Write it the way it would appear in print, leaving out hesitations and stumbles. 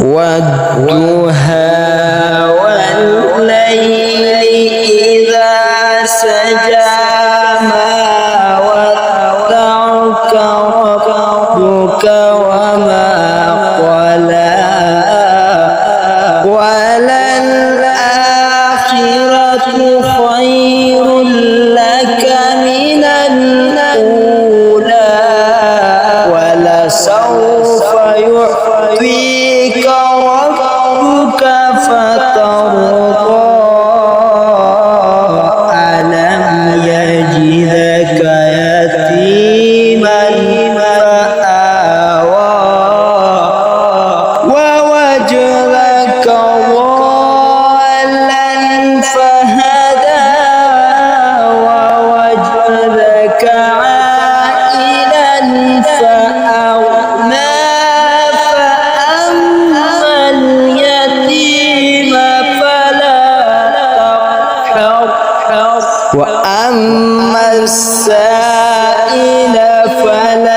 والضحى والليل إذا سجى ما ودعك ربك وما قلى وللآخرة خير لك من الأولى ولسوف يعطيك ربك فترضى ألم يجدك يتيما فآوى ووجدك ضالا فهدى ووجدك عائلا فأغنى فأما اليتيم فلا تقهر وأما السائل فلا